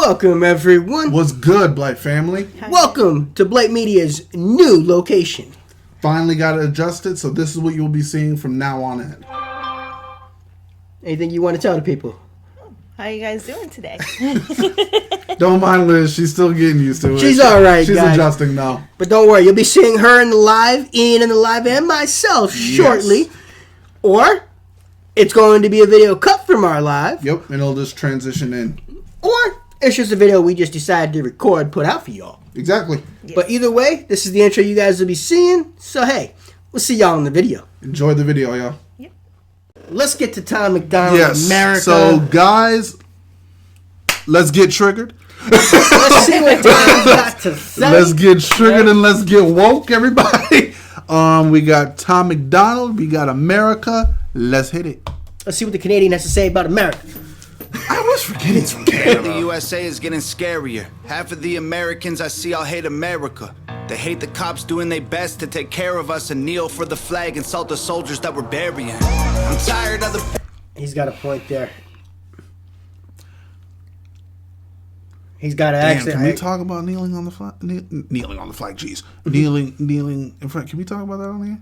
Welcome, everyone. What's good, Blite family? Hi. Welcome to Blite Media's new location. Finally got it adjusted, so this is what you'll be seeing from now on in. Anything you want to tell the people? How you guys doing today? Don't mind Liz, she's still getting used to it. She's all right, She's guys. adjusting now. But don't worry, you'll be seeing her in the live, Ian in the live, and myself shortly. Yes. Or it's going to be a video cut from our live. Yep, and it'll just transition in. Or it's just a video we just decided to record, put out for y'all. Exactly. Yes. But either way, this is the intro you guys will be seeing. So hey, we'll see y'all in the video. Enjoy the video, y'all. Yep. Let's get to Tom MacDonald, Yes. America. So, guys, let's get triggered. Let's see what Tom's got to say. Let's get triggered and let's get woke, everybody. We got Tom MacDonald. We got America. Let's hit it. Let's see what the Canadian has to say about America. I was forgetting from Canada. The USA is getting scarier. Half of the Americans I see all hate America. They hate the cops doing their best to take care of us and kneel for the flag and salt the soldiers that we're burying. I'm tired of the... He's got a point there. He's got an Damn, accent. can we talk about kneeling on the flag? Kneeling on the flag, jeez. Kneeling in front. Can we talk about that on here?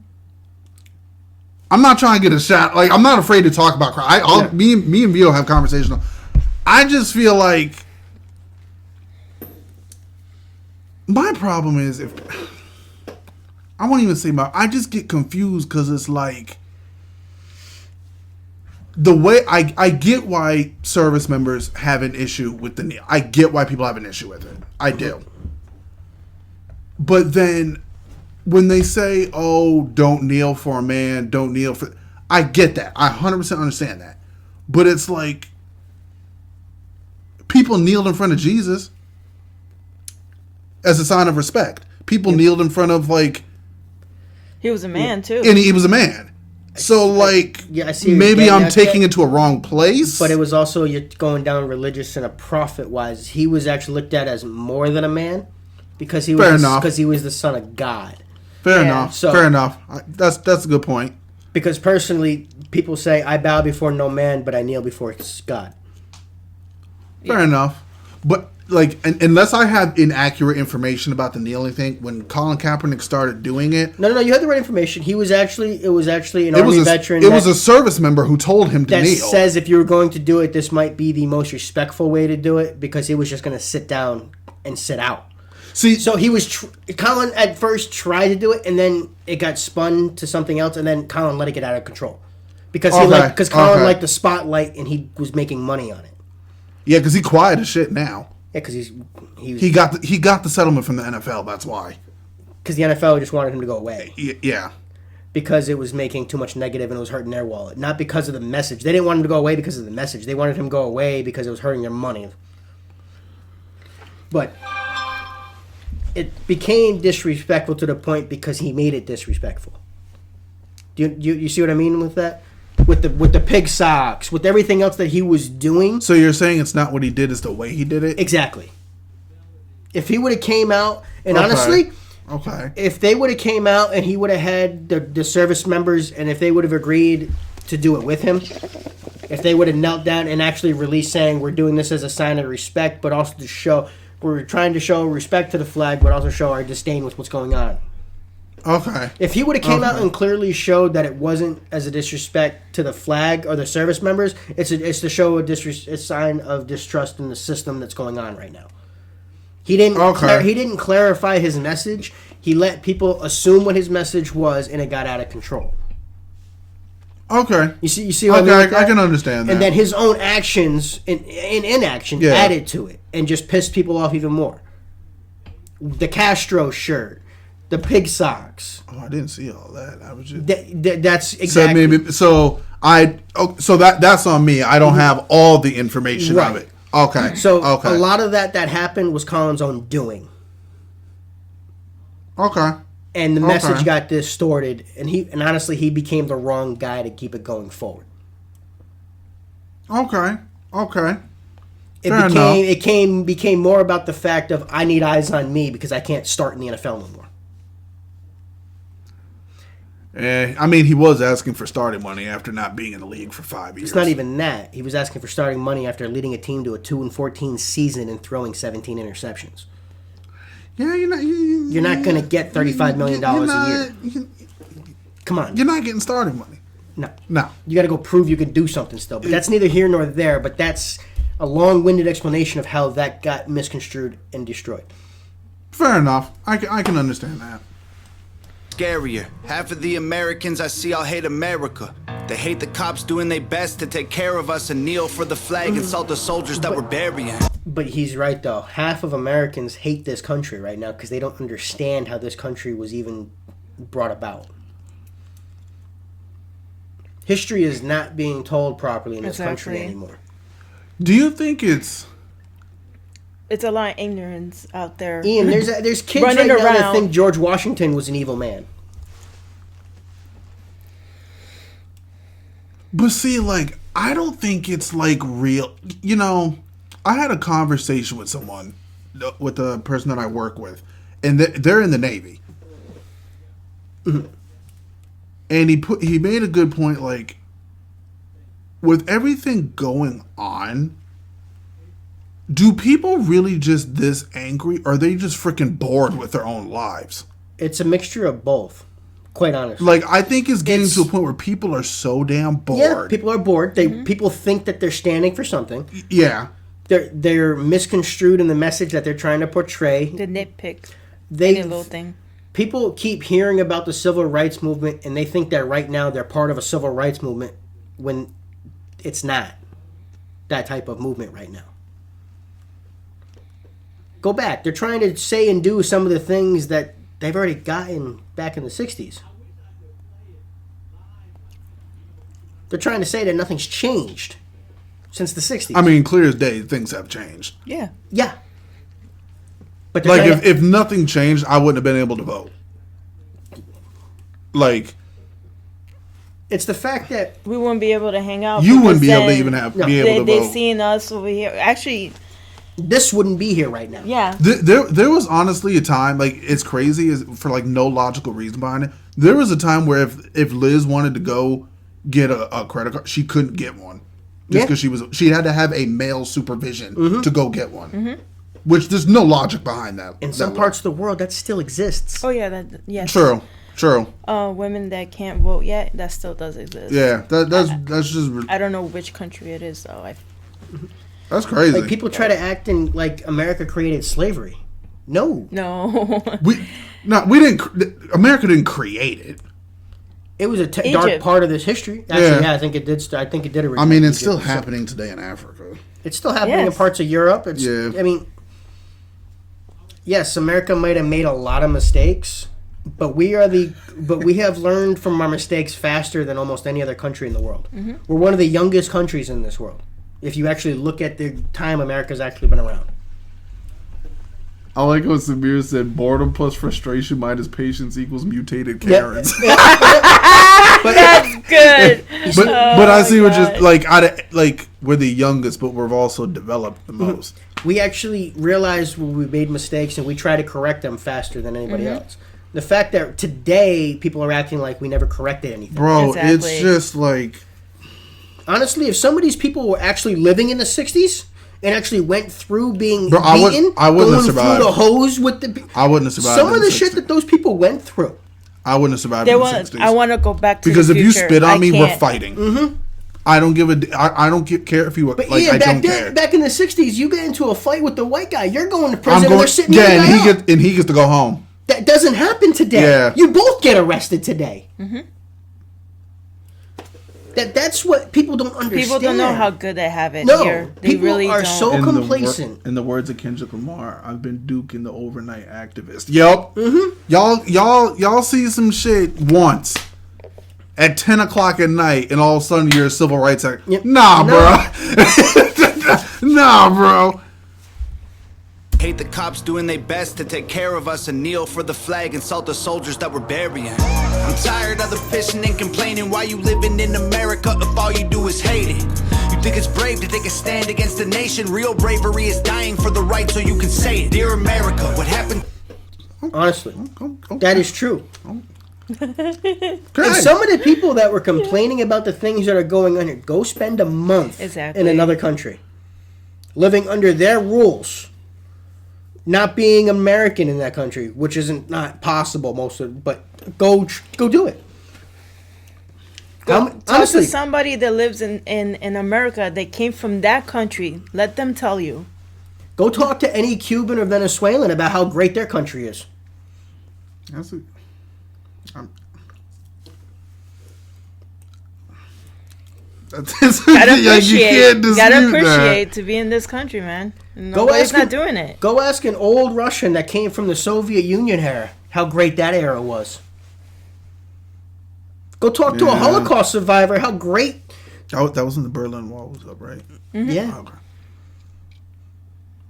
I'm not trying to get a shot. Like, I'm not afraid to talk about crime. Me and Vito have conversations. I just feel like my problem is I won't even say I just get confused because it's like the way I get why service members have an issue with the kneel. I get why people have an issue with it. I do. But then when they say, oh, don't kneel for a man, don't kneel for... I get that. I 100% understand that. But it's like people kneeled in front of Jesus as a sign of respect. People kneeled in front of, like... He was a man, too. And he was a man. So, like, I see maybe I'm taking it to a wrong place. But it was also, you're going down religious and a prophet-wise. He was actually looked at as more than a man because he was because he was the son of God. Fair enough. That's a good point. Because personally, people say, I bow before no man, but I kneel before God. Fair enough. But, like, unless I have inaccurate information about the kneeling thing, when Colin Kaepernick started doing it... No, you had the right information. It was actually an Army veteran. It was a service member who told him to kneel. That says if you were going to do it, this might be the most respectful way to do it because he was just going to sit down and sit out. See, so he was Colin at first tried to do it, and then it got spun to something else, and then Colin let it get out of control because Colin liked the spotlight and he was making money on it. Yeah, because he quiet as shit now. Yeah, because he got the settlement from the NFL. That's why. Because the NFL just wanted him to go away. Yeah. Because it was making too much negative and it was hurting their wallet, not because of the message. They didn't want him to go away because of the message. They wanted him to go away because it was hurting their money. But it became disrespectful to the point because he made it disrespectful. Do you see what I mean with that? With the pig socks, with everything else that he was doing. So you're saying it's not what he did, it's the way he did it? Exactly. If he would have came out, and honestly, if they would have came out and he would have had the service members, and if they would have agreed to do it with him, if they would have knelt down and actually released saying, we're doing this as a sign of respect, but also to show, we're trying to show respect to the flag, but also show our disdain with what's going on. Okay. If he would have came out and clearly showed that it wasn't as a disrespect to the flag or the service members, it's to show a sign of distrust in the system that's going on right now. He didn't. He didn't clarify his message. He let people assume what his message was, and it got out of control. Okay. You see what I mean? I can understand that. And then his own actions in inaction added to it and just pissed people off even more. The Castro shirt. The pig socks. Oh, I didn't see all that. I was just that's exactly. So that's on me. I don't have all the information of it. Okay. So a lot of that happened was Colin's own doing. Okay. And the message got distorted, and honestly, he became the wrong guy to keep it going forward. Okay. It became more about the fact of I need eyes on me because I can't start in the NFL no more. I mean, he was asking for starting money after not being in the league for 5 years. It's not even that. He was asking for starting money after leading a team to a 2-14 season and throwing 17 interceptions. Yeah, you're not going to get $35 million a year. Come on. You're not getting starting money. No. You got to go prove you can do something still. But that's neither here nor there. But that's a long-winded explanation of how that got misconstrued and destroyed. Fair enough. I can understand that. Scarier. Half of the Americans I see all hate America. They hate the cops doing their best to take care of us and kneel for the flag and salt the soldiers that we're burying. But he's right, though. Half of Americans hate this country right now because they don't understand how this country was even brought about. History is not being told properly in this country anymore. Do you think it's a lot of ignorance out there? Ian, there's kids right now that think George Washington was an evil man. But see, like, I don't think it's, like, real. You know, I had a conversation with someone, with a person that I work with, and they're in the Navy. Mm-hmm. And he made a good point, like, with everything going on, do people really just this angry, or are they just freaking bored with their own lives? It's a mixture of both, quite honestly. Like, I think it's getting to a point where people are so damn bored. Yeah, people are bored. People think that they're standing for something. Yeah. They're misconstrued in the message that they're trying to portray. The nitpick. Any little thing. People keep hearing about the civil rights movement, and they think that right now they're part of a civil rights movement when it's not that type of movement right now. Go back. They're trying to say and do some of the things that they've already gotten back in the 60s. They're trying to say that nothing's changed since the 60s. I mean, clear as day, things have changed. Yeah. Yeah. But like, if nothing changed, I wouldn't have been able to vote. Like, it's the fact that we wouldn't be able to hang out. You wouldn't be able to even be able to vote. They've seen us over here. Actually, this wouldn't be here right now. Yeah. There was honestly a time, like, it's crazy for, like, no logical reason behind it. There was a time where if Liz wanted to go get a credit card, she couldn't get one. Just because she had to have a male supervision to go get one. Mm-hmm. Which there's no logic behind that. In some parts of the world, that still exists. Oh, yeah. Yes. True. Women that can't vote yet, that still does exist. Yeah, that's just... I don't know which country it is, though. That's crazy. Like, people try to act in like America created slavery. No. we didn't. America didn't create it. It was a dark part of this history. Actually, yeah, I think it did. I think it did. I mean, it's still happening today in Africa. It's still happening in parts of Europe. I mean, yes, America might have made a lot of mistakes, but we have learned from our mistakes faster than almost any other country in the world. Mm-hmm. We're one of the youngest countries in this world. If you actually look at the time America's actually been around. I like what Samir said, boredom plus frustration minus patience equals mutated Karens. Yep. That's good. But I see what you're like we're the youngest, but we've also developed the most. We actually realized when we made mistakes and we try to correct them faster than anybody else. The fact that today people are acting like we never corrected anything. Bro, it's just like... Honestly, if some of these people were actually living in the 60s and actually went through being beaten, I wouldn't have survived. Through the hose with the... I wouldn't have survived. Some of the shit that those people went through. I wouldn't have survived in the 60s. I want to go back to because the future. If you spit on me, we're fighting. Mm-hmm. I don't give I don't care if you... But like, Ian, back in the 60s, you get into a fight with the white guy, you're going to prison and they're sitting there. And he gets to go home. That doesn't happen today. Yeah. You both get arrested today. Mm-hmm. That's what people don't understand. People don't know how good they have it here. They people really are don't. So complacent. In the words of Kendrick Lamar, I've been duking the overnight activist. Yep. Mm-hmm. Y'all see some shit once at 10 o'clock at night, and all of a sudden you're a civil rights act. Yep. Nah, bro. Nah, bro. Hate the cops doing their best to take care of us and kneel for the flag and salt the soldiers that we're burying. I'm tired of the pissing and complaining. Why you living in America if all you do is hate it? You think it's brave to take a stand against the nation? Real bravery is dying for the right so you can say it. Dear America, what happened? Honestly, that is true. And some of the people that were complaining about the things that are going on here, go spend a month in another country, living under their rules, not being American in that country, which isn't not possible but go do it. Talk to somebody that lives in America that came from that country. Let them tell you. Go talk to any Cuban or Venezuelan about how great their country is. Gotta appreciate to be in this country, man. Nobody's not doing it. Go ask an old Russian that came from the Soviet Union era how great that era was. Go talk to a Holocaust survivor how great. Oh, that was when the Berlin Wall was up, right? Mm-hmm. Yeah. Okay.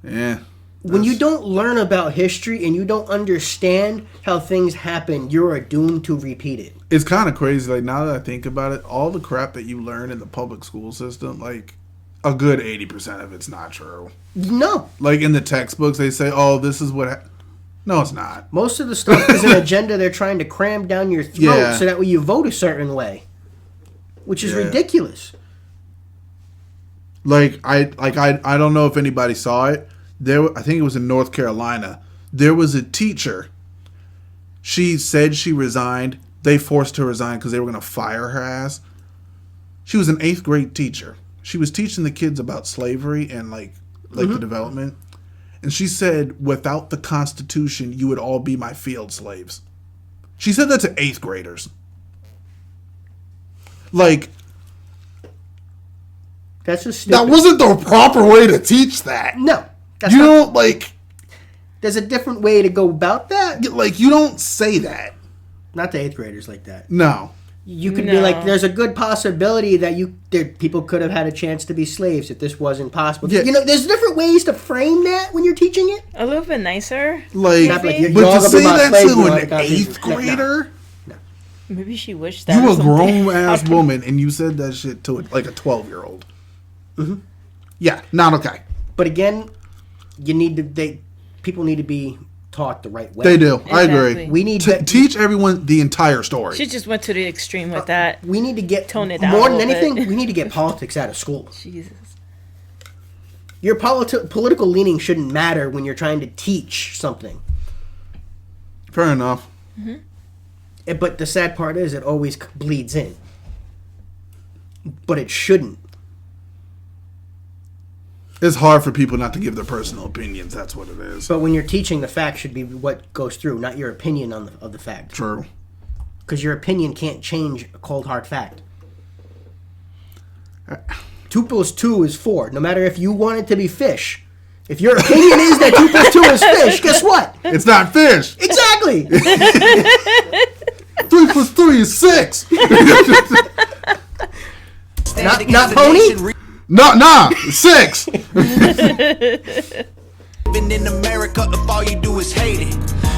Yeah. When you don't learn about history and you don't understand how things happen, you're doomed to repeat it. It's kind of crazy. Like, now that I think about it, all the crap that you learn in the public school system, like, a good 80% of it's not true. No. Like, in the textbooks, they say, oh, this is what... No, it's not. Most of the stuff is an agenda they're trying to cram down your throat so that way you vote a certain way, which is ridiculous. I don't know if anybody saw it. I think it was in North Carolina. There was a teacher. She said she resigned. They forced her to resign because they were going to fire her ass. She was an 8th grade teacher. She was teaching the kids about slavery and like the development. And she said, without the Constitution, you would all be my field slaves. She said that to 8th graders. Like, that's just stupid. That wasn't the proper way to teach that. No. You don't, like... There's a different way to go about that. Like, you don't say that. Not to 8th graders like that. No. You could be like, there's a good possibility that people could have had a chance to be slaves if this wasn't possible. Yeah. You know, there's different ways to frame that when you're teaching it. A little bit nicer. Like, but to say that to an 8th grader? No. Maybe she wished that. You a grown-ass woman, and you said that shit to like a 12-year-old. Mm-hmm. Yeah, not okay. But again, people need to be taught the right way. They do. Exactly. I agree. We need to teach everyone the entire story. She just went to the extreme with that. We need to tone it down. More than anything, we need to get politics out of school. Jesus. Your political leaning shouldn't matter when you're trying to teach something. Fair enough. Mm-hmm. But the sad part is it always bleeds in. But it shouldn't. It's hard for people not to give their personal opinions. That's what it is. But when you're teaching, the fact should be what goes through, not your opinion of the fact. True. Because your opinion can't change a cold, hard fact. 2 + 2 is 4. No matter if you want it to be fish. If your opinion is that 2 + 2 is fish, guess what? It's not fish. Exactly. 3 + 3 is 6. not pony? Nah, 6. Living in America, if all you do is hate it.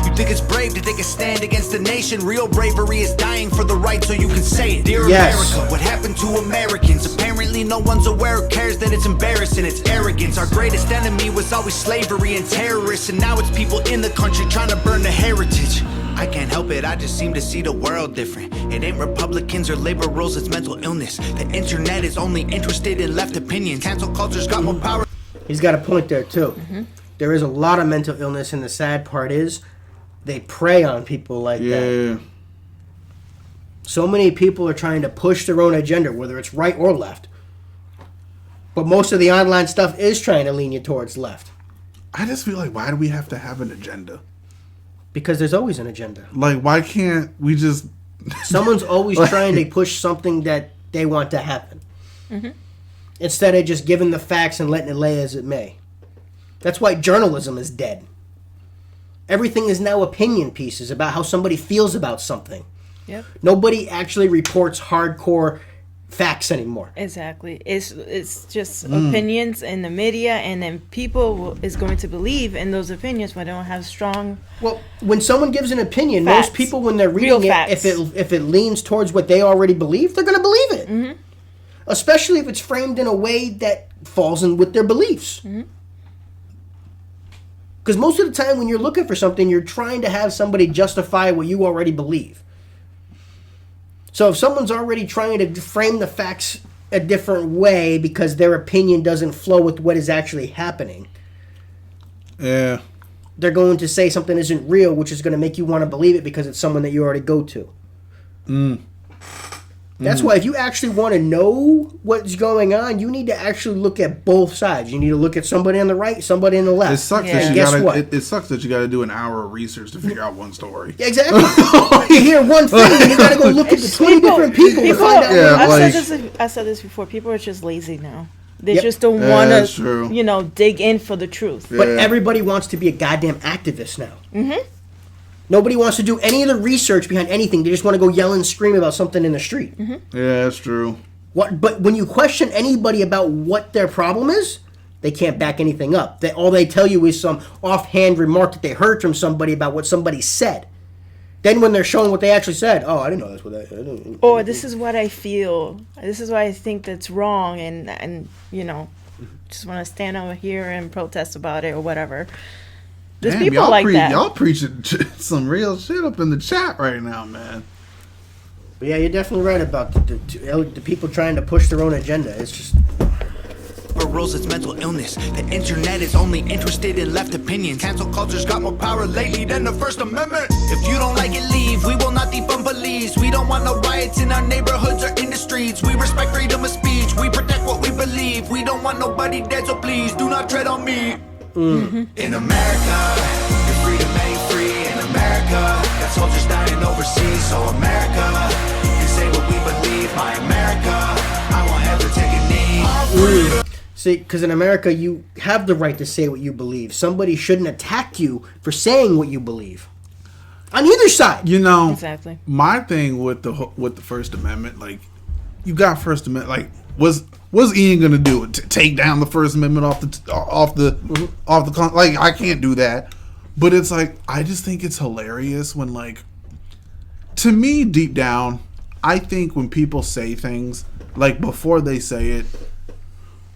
You think it's brave to take a stand against the nation? Real bravery is dying for the right so you can say it. Dear America, what happened to Americans? Apparently no one's aware or cares that it's embarrassing. It's arrogance. Our greatest enemy was always slavery and terrorists, and now it's people in the country trying to burn the heritage. I can't help it, I just seem to see the world different. It ain't Republicans or liberals, it's mental illness. The internet is only interested in left opinions. Cancel culture's got more power. He's got a point there, too. Mm-hmm. There is a lot of mental illness, and the sad part is they prey on people like that. So many people are trying to push their own agenda, whether it's right or left. But most of the online stuff is trying to lean you towards left. I just feel like, why do we have to have an agenda? Because there's always an agenda. Like, why can't we just... Someone's always trying to push something that they want to happen. Mm-hmm. Instead of just giving the facts and letting it lay as it may. That's why journalism is dead. Everything is now opinion pieces about how somebody feels about something. Yep. Nobody actually reports hardcore facts anymore. Exactly. It's just opinions in the media, and then people is going to believe in those opinions when they don't have strong. Well, when someone gives an opinion, facts. Most people, when they're reading it, if it leans towards what they already believe, they're going to believe it. Mm-hmm. Especially if it's framed in a way that falls in with their beliefs. Because most of the time when you're looking for something, you're trying to have somebody justify what you already believe. So if someone's already trying to frame the facts a different way because their opinion doesn't flow with what is actually happening, yeah, they're going to say something isn't real, which is going to make you want to believe it because it's someone that you already go to. That's why if you actually want to know what's going on, you need to actually look at both sides. You need to look at somebody on the right, somebody on the left. It sucks Yeah. that you Guess gotta. what? It sucks that you got to do an hour of research to figure out one story. Exactly. You hear one thing, and you got to go look at the 20 different people to find out. Yeah, I said this before. People are just lazy now. They Yep. just don't Yeah, want that's true. to, dig in for the truth. But Yeah. everybody wants to be a goddamn activist now. Mm-hmm. Nobody wants to do any of the research behind anything. They just want to go yell and scream about something in the street. Mm-hmm. Yeah, that's true. But when you question anybody about what their problem is, they can't back anything up. All they tell you is some offhand remark that they heard from somebody about what somebody said. Then when they're showing what they actually said, oh, I didn't know that's what I didn't. Or this is what I feel. This is why I think that's wrong, and just want to stand over here and protest about it or whatever. There's Damn, people y'all like that. Y'all preaching some real shit up in the chat right now, man. But yeah, you're definitely right about the people trying to push their own agenda. It's just... Rules, it's mental illness. The internet is only interested in left opinions. Cancel culture's got more power lately than the First Amendment. If you don't like it, leave. We will not defund police. We don't want no riots in our neighborhoods or in the streets. We respect freedom of speech. We protect what we believe. We don't want nobody dead, so please do not tread on me. In America, your freedom ain't free. In America, got soldiers dying overseas. So America, you say what we believe. My America, I won't ever take a knee. Our freedom. See, because in America, you have the right to say what you believe. Somebody shouldn't attack you for saying what you believe. On either side. Exactly. My thing with the First Amendment, like, you got First Amendment, like, what's Ian gonna do? Take down the First Amendment off the like, I can't do that. But it's like, I just think it's hilarious when, like, to me, deep down, I think when people say things, like, before they say it,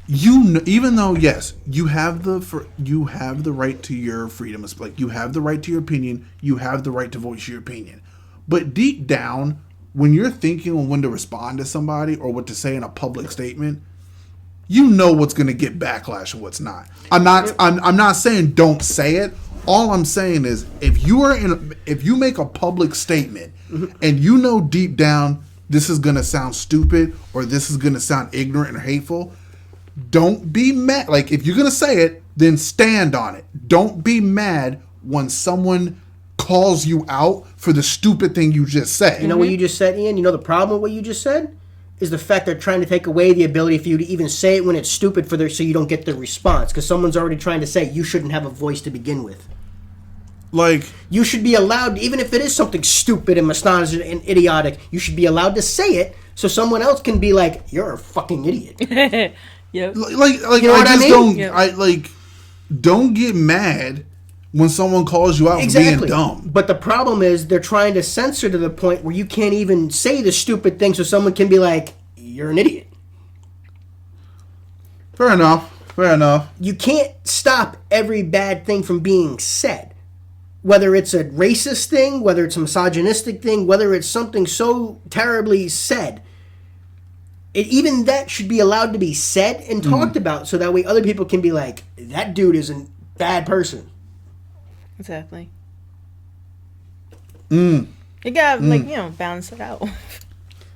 even though, yes, you have the right to your freedom, like, you have the right to your opinion, you have the right to voice your opinion, but deep down, when you're thinking on when to respond to somebody or what to say in a public statement, you know what's going to get backlash and what's not. I'm not saying don't say it. All I'm saying is if you make a public statement and you know deep down this is going to sound stupid or this is going to sound ignorant or hateful, don't be mad. Like, if you're going to say it, then stand on it. Don't be mad when someone calls you out for the stupid thing you just said. You know what you just said, Ian? You know the problem with what you just said? Is the fact they're trying to take away the ability for you to even say it when it's stupid so you don't get the response. Because someone's already trying to say you shouldn't have a voice to begin with. Like, you should be allowed, even if it is something stupid and misogynist and idiotic, you should be allowed to say it so someone else can be like, you're a fucking idiot. Yep. Like you know what I mean? Don't get mad when someone calls you out for being dumb. But the problem is they're trying to censor to the point where you can't even say the stupid thing so someone can be like, you're an idiot. Fair enough. You can't stop every bad thing from being said. Whether it's a racist thing, whether it's a misogynistic thing, whether it's something so terribly said. Even that should be allowed to be said and talked about so that way other people can be like, that dude is a bad person. Exactly. You gotta, balance it out.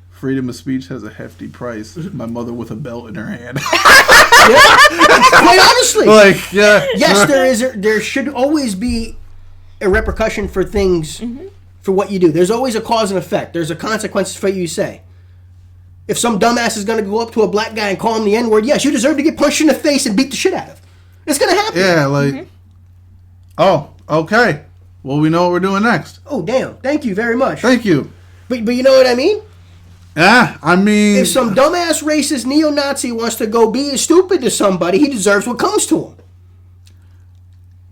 Freedom of speech has a hefty price. My mother with a belt in her hand. Quite honestly. Yes, there should always be a repercussion for things, for what you do. There's always a cause and effect. There's a consequence for what you say. If some dumbass is going to go up to a black guy and call him the N-word, yes, you deserve to get punched in the face and beat the shit out of. It's going to happen. Yeah, oh, okay. Well, we know what we're doing next. Oh, damn. Thank you very much. Thank you. But you know what I mean? Yeah, I mean... If some dumbass racist neo-Nazi wants to go be stupid to somebody, he deserves what comes to him.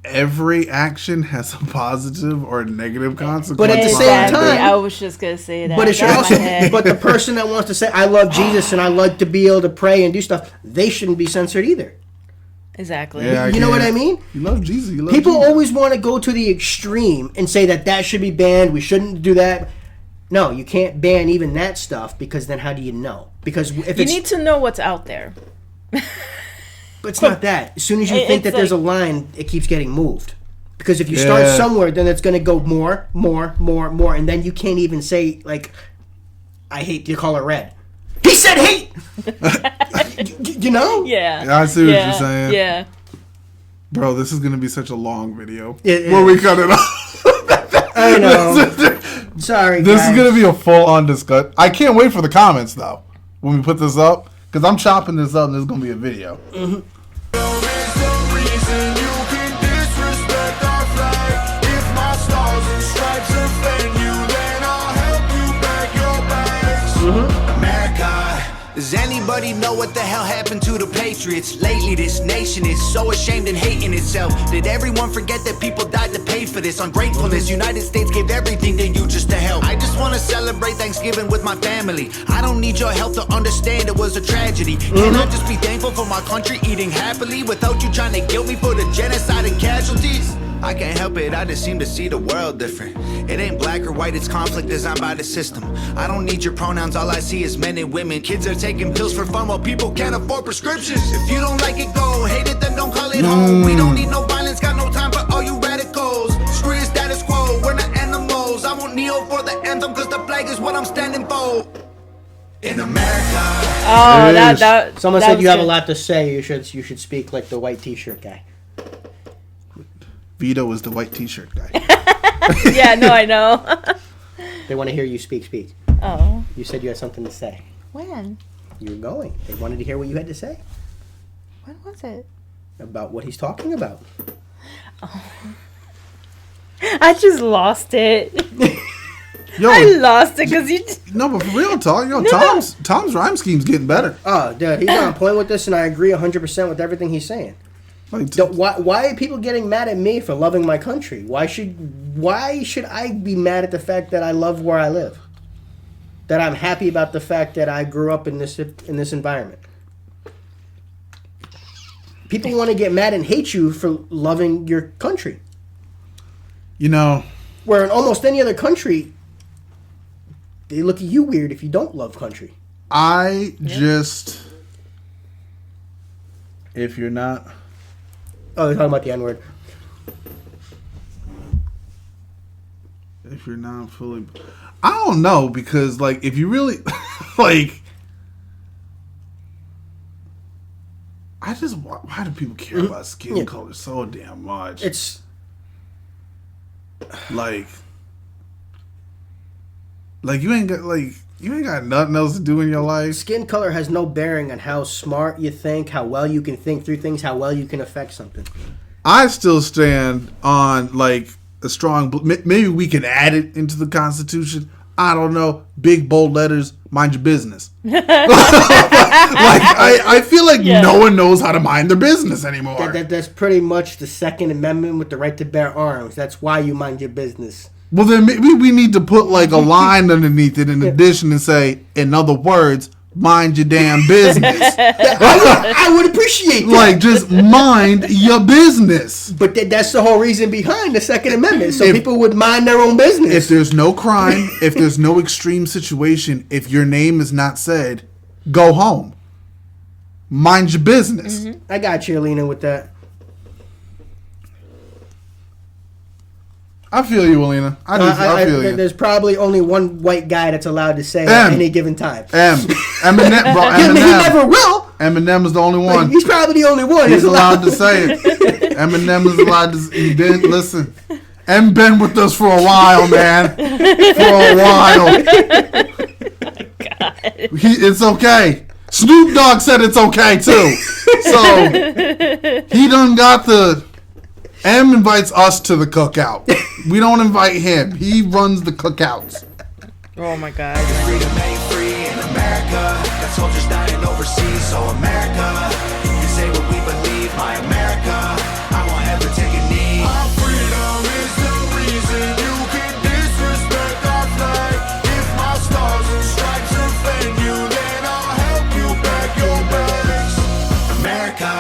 Every action has a positive or a negative consequence. But at the same time... I was just going to say that. But it should also... But the person that wants to say, I love Jesus and I like to be able to pray and do stuff, they shouldn't be censored either. Exactly. Yeah, you know what I mean? You love Jesus. People always want to go to the extreme and say that should be banned. We shouldn't do that. No, you can't ban even that stuff because then how do you know? Because if You need to know what's out there. But it's not that. As soon as you think that there's a line, it keeps getting moved. Because if you start somewhere, then it's going to go more, and then you can't even say, like, I hate the color red. He said hate! you know? Yeah. I see what you're saying. Yeah. Bro, this is going to be such a long video. Where we cut it off. I know. Sorry, This guys. is going to be a full-on discussion. I can't wait for the comments, though, when we put this up. Because I'm chopping this up and there's going to be a video. Mm-hmm. America, does anybody know what the hell happened to the Patriots? Lately, this nation is so ashamed and hating itself. Did everyone forget that people died to pay for this? Ungratefulness, United States gave everything to you just to help. I just want to celebrate Thanksgiving with my family. I don't need your help to understand it was a tragedy. Can I just be thankful for my country eating happily without you trying to guilt me for the genocide and casualties? I can't help it, I just seem to see the world different. It ain't black or white, it's conflict designed by the system. I don't need your pronouns, all I see is men and women. Kids are taking pills for fun while people can't afford prescriptions. If you don't like it, go. Hate it, then don't call it home. We don't need no violence, got no time for all you radicals. Screw the status quo, we're not animals. I won't kneel for the anthem, cause the flag is what I'm standing for. In America. Oh, that Someone that said was you have a good. lot to say. You should speak like the white t-shirt guy. Vito is the white t-shirt guy. Yeah, no, I know. They want to hear you speak. Oh. You said you had something to say. When? You were going. They wanted to hear what you had to say When was it? about what he's talking about. I just lost it. Yo, I lost it because you. no, but for real talk, No. Tom's rhyme scheme's getting better. Oh, dude, he's on point with this, and I agree 100% with everything he's saying. Like, Why are people getting mad at me for loving my country? Why should I be mad at the fact that I love where I live? That I'm happy about the fact that I grew up in this environment. People want to get mad and hate you for loving your country. you know, Where in almost any other country, they look at you weird if you don't love country. if you're not, Oh, they're talking about the N-word. if you're not fully, I don't know, because like if you really like, why do people care about skin color so damn much? It's like you ain't got nothing else to do in your life. skin color has no bearing on how smart you think, how well you can think through things, how well you can affect something. I still stand on like a strong. Maybe we can add it into the Constitution. I don't know. Big bold letters. Mind your business. Like I feel like no one knows how to mind their business anymore. That's pretty much the Second Amendment with the right to bear arms. That's why you mind your business. Well, then maybe we need to put like a line underneath it in addition and say, in other words, mind your damn business. I would appreciate that. Like, just mind your business. But that's the whole reason behind the Second Amendment, so people would mind their own business. If there's no crime, if there's no extreme situation, if your name is not said, go home. Mind your business. I got you, Alina, with that. I feel you, Alina. I feel you. There's probably only one white guy that's allowed to say at any given time. Eminem, bro. He never will. Eminem is the only one. He's probably the only one. He's allowed to say it. Eminem is allowed to. He been listen. M been with us for a while, man. For a while. God. It's okay. Snoop Dogg said it's okay too. So he done got the. M invites us to the cookout. We don't invite him. He runs the cookouts. Oh my God. Freedom ain't free in America. Got soldiers dying overseas, so America. You say what we believe, my America. I won't ever take a knee. Our freedom is the reason you can disrespect our flag. If my stars and stripes offend you, then I'll help you pack your bags. America.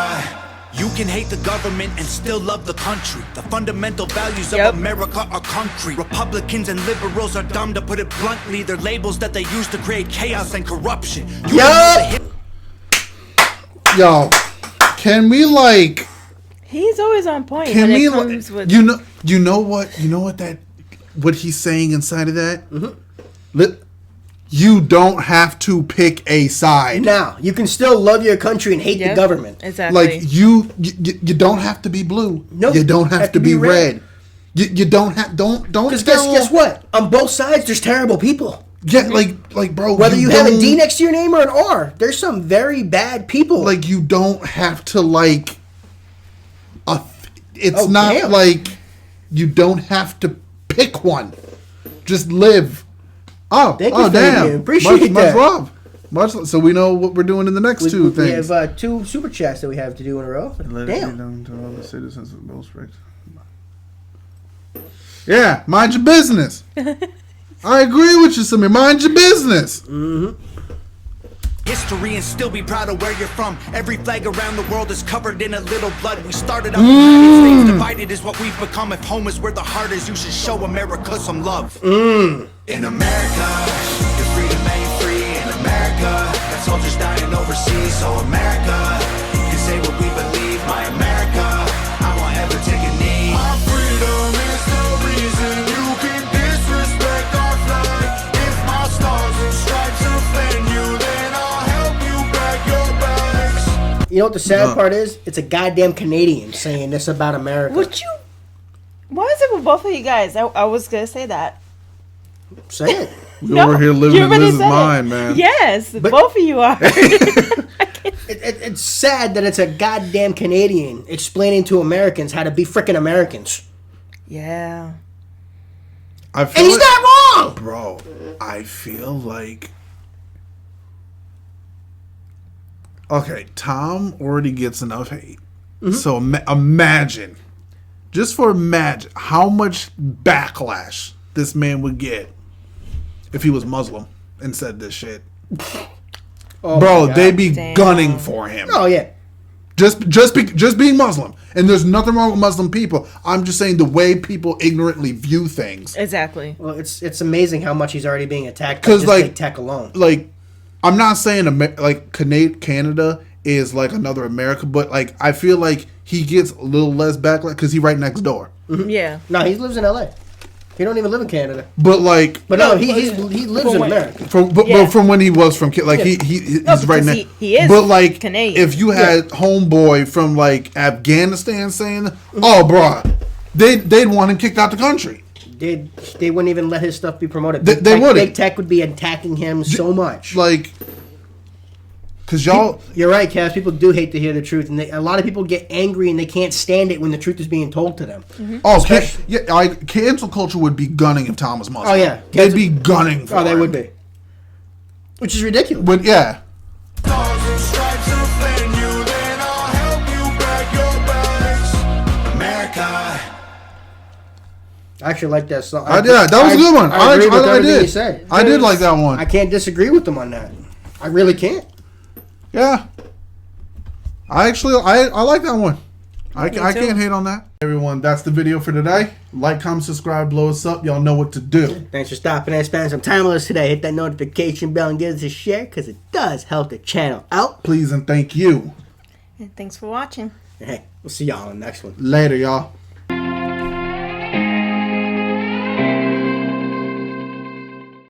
You can hate the government and still love the country. The fundamental values of America are concrete. Republicans and liberals are dumb, to put it bluntly. They're labels that they use to create chaos and corruption. Yo, can we like? He's always on point. Can when we it comes with you know what he's saying inside of that? You don't have to pick a side. Now, you can still love your country and hate the government. Exactly. Like, you don't have to be blue. Nope. You don't have to be red. You don't have, don't. Because guess what? On both sides, there's terrible people. Yeah, like, bro. Whether you have a D next to your name or an R, there's some very bad people. Like, you don't have to, like, it's not damn. like you don't have to pick one. Just live. Oh, Thank you, damn. you. Appreciate much that. love. So we know what we're doing in the next two things. We have 2 super chats that we have to do in a row. Let it Damn. be known to all the citizens of both states. Yeah, mind your business. I agree with you, Samir. Mind your business. Mm-hmm. History and still be proud of where you're from. Every flag around the world is covered in a little blood. We started out the United States, divided is what we've become. If home is where the heart is, you should show America some love. In America, your freedom ain't free. In America, got soldiers dying overseas. So America, you can say what we believe. My America, I won't ever take a knee. Our freedom is the reason you can disrespect our flag. If my stars and stripes offend you, then I'll help you pack your bags. You know what the sad part is? It's a goddamn Canadian saying this about America. Why is it with both of you guys? I was going to say that. Say it. You over here living in Liz's mind, man. Yes, both of you are. It's sad that it's a goddamn Canadian explaining to Americans how to be frickin' Americans. Yeah. I feel And he's not wrong! Bro, I feel like... Okay, Tom already gets enough hate. So imagine, just imagine how much backlash this man would get if he was Muslim and said this shit. Bro, they'd be gunning for him. Oh, yeah. Just being Muslim. And there's nothing wrong with Muslim people. I'm just saying the way people ignorantly view things. Exactly. Well, it's amazing how much he's already being attacked by just big tech alone. Like, I'm not saying Canada is like another America, but like I feel like he gets a little less backlash because he's right next door. Yeah. No, he lives in LA. He don't even live in Canada. But like, he lives in America. From when he was from he's right now. He is. But like, Canadian. if you had homeboy from like Afghanistan saying, "Oh, bro," they'd want him kicked out the country. They wouldn't even let his stuff be promoted. They wouldn't. Big tech would be attacking him so much. Like, because y'all... You're right, Cass. People do hate to hear the truth. And a lot of people get angry and they can't stand it when the truth is being told to them. Mm-hmm. Oh, cancel culture would be gunning if Tom was Muslim. Oh, yeah. They'd be gunning for him. They would be. Which is ridiculous. But, yeah. I actually like that song. That was a good one. I agree with everything did. he said. I did like that one. I can't disagree with him on that. I really can't. Yeah. I like that one. I can't hate on that. Everyone, that's the video for today. Like, comment, subscribe, blow us up. Y'all know what to do. Thanks for stopping and spending some time with us today. Hit that notification bell and give us a share because it does help the channel out. Please and thank you. And thanks for watching. Hey, we'll see y'all in the next one. Later, y'all.